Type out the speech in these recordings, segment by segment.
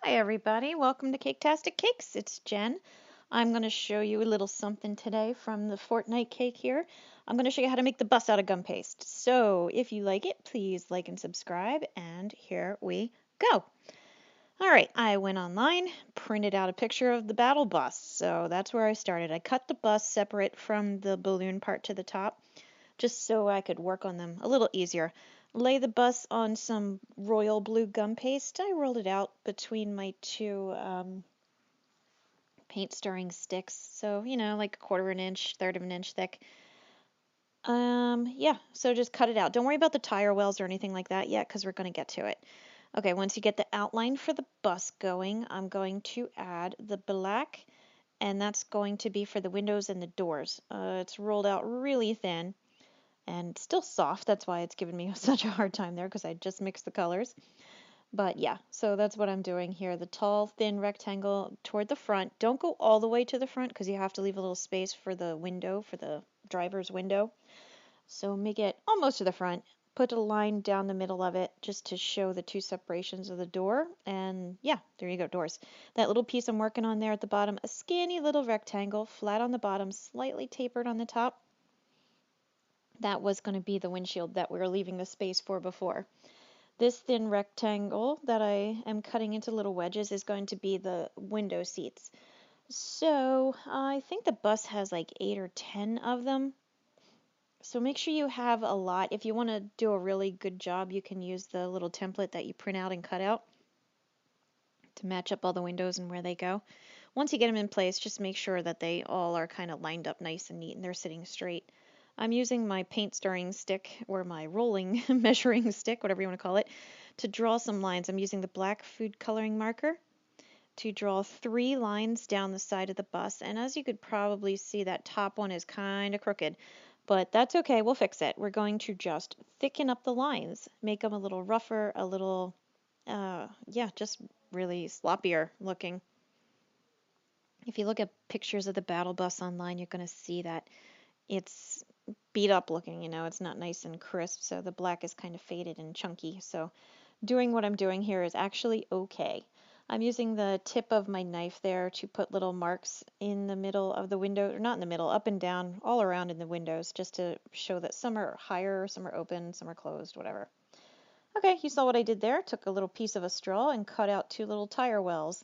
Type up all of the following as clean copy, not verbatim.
Hi everybody, welcome to Caketastic Cakes. It's Jen. I'm going to show you a little something today from the Fortnite cake here. I'm going to show you how to make the bus out of gum paste. So if you like it, please like and subscribe, and here we go. Alright, I went online, printed out a picture of the battle bus, so that's where I started. I cut the bus separate from the balloon part to the top, just so I could work on them a little easier. Lay the bus on some royal blue gum paste. I rolled it out between my two paint stirring sticks, so like a quarter of an inch, third of an inch thick. Yeah, so just cut it out. Don't worry about the tire wells or anything like that yet, because we're going to get to it. Okay, once you get the outline for the bus going, I'm going to add the black, and that's going to be for the windows and the doors. It's rolled out really thin and still soft. That's why it's given me such a hard time there, because I just mixed the colors. But yeah, so that's what I'm doing here. The tall, thin rectangle toward the front. Don't go all the way to the front because you have to leave a little space for the window, for the driver's window. So make it almost to the front. Put a line down the middle of it just to show the two separations of the door. And yeah, there you go, doors. That little piece I'm working on there at the bottom, a skinny little rectangle, flat on the bottom, slightly tapered on the top. That was going to be the windshield that we were leaving the space for before. This thin rectangle that I am cutting into little wedges is going to be the window seats. So I think the bus has like 8 or 10 of them. So make sure you have a lot. If you want to do a really good job, you can use the little template that you print out and cut out to match up all the windows and where they go. Once you get them in place, just make sure that they all are kind of lined up nice and neat and they're sitting straight. I'm using my paint stirring stick, or my rolling measuring stick, whatever you want to call it, to draw some lines. I'm using the black food coloring marker to draw 3 lines down the side of the bus. And as you could probably see, that top one is kind of crooked, but that's okay. We'll fix it. We're going to just thicken up the lines, make them a little rougher, a little, yeah, just really sloppier looking. If you look at pictures of the battle bus online, you're going to see that it's beat up looking, it's not nice and crisp, so the black is kind of faded and chunky. So doing what I'm doing here is actually okay. I'm using the tip of my knife there to put little marks in the middle of the window, or not in the middle, up and down, all around in the windows, just to show that some are higher, some are open, some are closed, whatever. Okay, you saw what I did there. Took a little piece of a straw and cut out 2 little tire wells.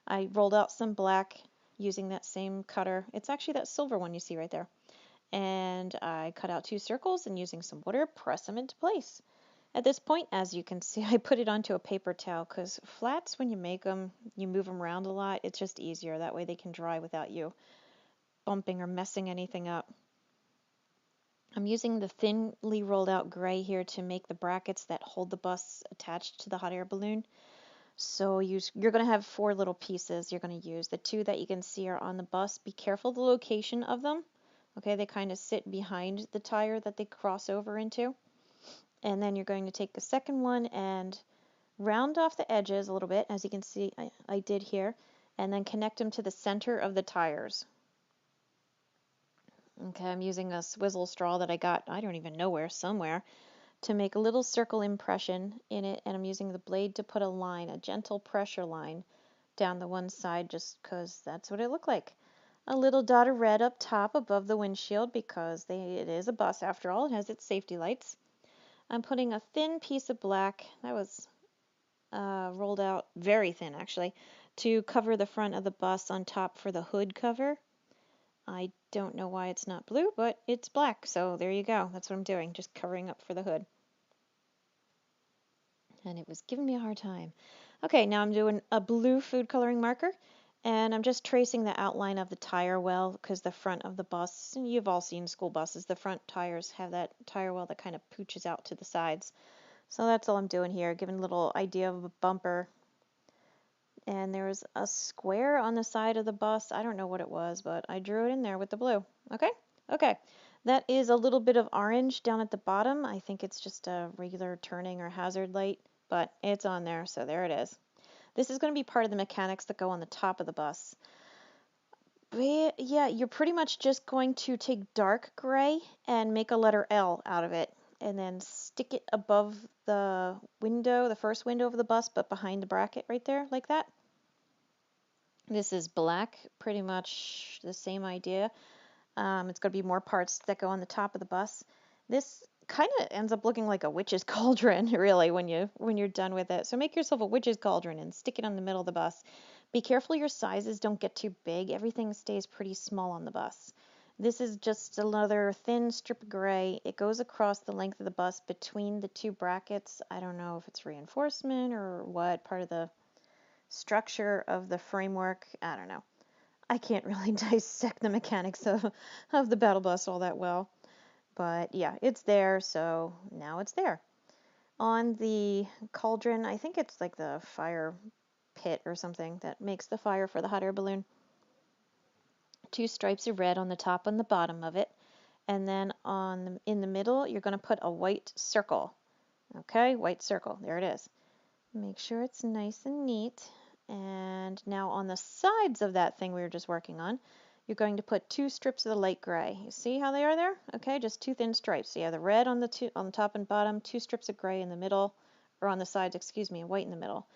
I rolled out some black using that same cutter. It's actually that silver one you see right there. And I cut out 2 circles, and using some water, press them into place. At this point, as you can see, I put it onto a paper towel because flats, when you make them, you move them around a lot. It's just easier. That way they can dry without you bumping or messing anything up. I'm using the thinly rolled out gray here to make the brackets that hold the bus attached to the hot air balloon. So you're going to have 4 little pieces you're going to use. The 2 that you can see are on the bus. Be careful the location of them. Okay, they kind of sit behind the tire that they cross over into. And then you're going to take the second one and round off the edges a little bit, as you can see I did here, and then connect them to the center of the tires. Okay, I'm using a swizzle straw that I got, I don't even know where, somewhere, to make a little circle impression in it, and I'm using the blade to put a line, a gentle pressure line, down the one side just because that's what it looked like. A little dot of red up top above the windshield because it is a bus after all. It has its safety lights. I'm putting a thin piece of black, that was rolled out very thin actually, to cover the front of the bus on top for the hood cover. I don't know why it's not blue, but it's black, so there you go. That's what I'm doing, just covering up for the hood. And it was giving me a hard time. Okay, now I'm doing a blue food coloring marker, and I'm just tracing the outline of the tire well, because the front of the bus, you've all seen school buses, the front tires have that tire well that kind of pooches out to the sides. So that's all I'm doing here, giving a little idea of a bumper. And there's a square on the side of the bus. I don't know what it was, but I drew it in there with the blue. Okay? Okay. That is a little bit of orange down at the bottom. I think it's just a regular turning or hazard light, but it's on there, so there it is. This is going to be part of the mechanics that go on the top of the bus. But yeah, you're pretty much just going to take dark gray and make a letter L out of it, and then stick it above the window, the first window of the bus, but behind the bracket right there, like that. This is black, pretty much the same idea. It's going to be more parts that go on the top of the bus. This kind of ends up looking like a witch's cauldron, really, when you're done with it. So make yourself a witch's cauldron and stick it on the middle of the bus. Be careful your sizes don't get too big. Everything stays pretty small on the bus. This is just another thin strip of gray. It goes across the length of the bus between the two brackets. I don't know if it's reinforcement or what, part of the structure of the framework. I don't know. I can't really dissect the mechanics of the battle bus all that well. But yeah, it's there, so now it's there. On the cauldron, I think it's like the fire pit or something that makes the fire for the hot air balloon. 2 stripes of red on the top and the bottom of it. And then in the middle, you're going to put a white circle. Okay, white circle. There it is. Make sure it's nice and neat. And now on the sides of that thing we were just working on, you're going to put 2 strips of the light gray. You see how they are there? Okay, just 2 thin stripes. So you have the red on the top and bottom, 2 strips of gray in the middle, or on the sides, excuse me, and white in the middle.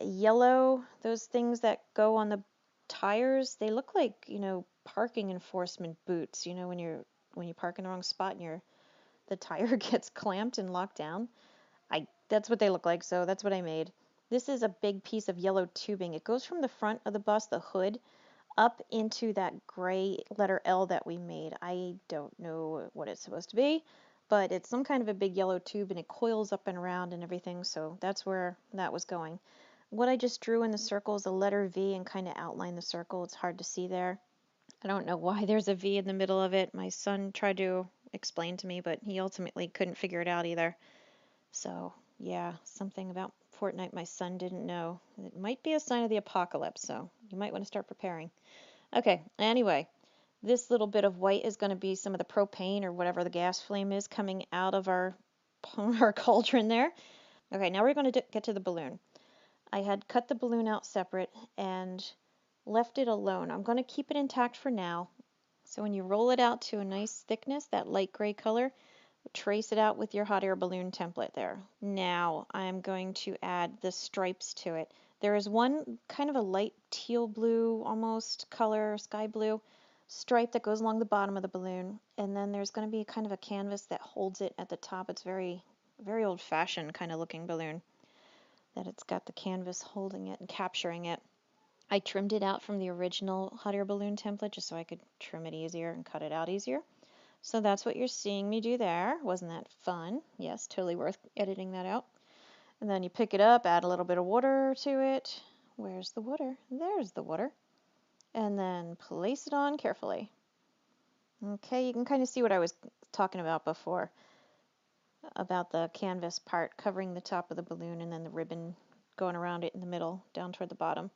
Yellow, those things that go on the tires, they look like, parking enforcement boots. When you park in the wrong spot and the tire gets clamped and locked down. That's what they look like, so that's what I made. This is a big piece of yellow tubing. It goes from the front of the bus, the hood, up into that gray letter L that we made. I don't know what it's supposed to be, but it's some kind of a big yellow tube and it coils up and around and everything, so that's where that was going. What I just drew in the circle is a letter V and kind of outlined the circle. It's hard to see there. I don't know why there's a V in the middle of it. My son tried to explain to me, but he ultimately couldn't figure it out either. So, yeah, something about Fortnite my son didn't know. It might be a sign of the apocalypse, so you might want to start preparing. Okay, anyway, this little bit of white is going to be some of the propane or whatever the gas flame is coming out of our cauldron there. Okay, now we're going to get to the balloon. I had cut the balloon out separate and left it alone. I'm going to keep it intact for now. So when you roll it out to a nice thickness, that light gray color, trace it out with your hot air balloon template there. Now I'm going to add the stripes to it. There is one kind of a light teal blue almost color, sky blue stripe that goes along the bottom of the balloon, and then there's going to be kind of a canvas that holds it at the top. It's very, very old-fashioned kind of looking balloon, that it's got the canvas holding it and capturing it. I trimmed it out from the original hot air balloon template just so I could trim it easier and cut it out easier. So that's what you're seeing me do there. Wasn't that fun? Yes, totally worth editing that out. And then you pick it up, add a little bit of water to it. Where's the water? There's the water. And then place it on carefully. Okay, you can kind of see what I was talking about before, about the canvas part covering the top of the balloon and then the ribbon going around it in the middle down toward the bottom.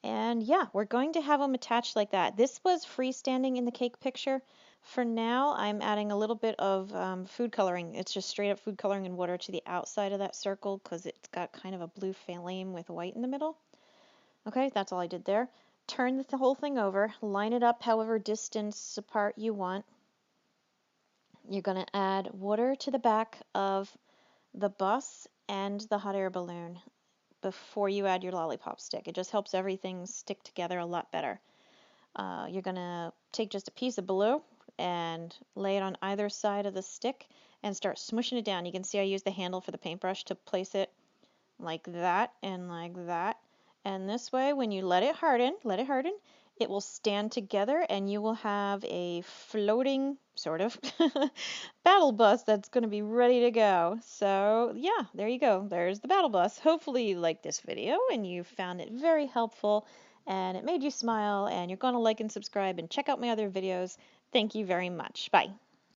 And yeah, we're going to have them attached like that. This was freestanding in the cake picture. For now, I'm adding a little bit of food coloring. It's just straight up food coloring and water to the outside of that circle because it's got kind of a blue flame with white in the middle. Okay, that's all I did there. Turn the whole thing over, line it up however distance apart you want. You're going to add water to the back of the bus and the hot air balloon before you add your lollipop stick. It just helps everything stick together a lot better. You're going to take just a piece of blue and lay it on either side of the stick and start smushing it down. You can see I use the handle for the paintbrush to place it like that and like that. And this way, when you let it harden, it will stand together and you will have a floating sort of battle bus that's going to be ready to go. So yeah, there you go. There's the battle bus. Hopefully you liked this video and you found it very helpful and it made you smile, and you're going to like and subscribe and check out my other videos. Thank you very much. Bye.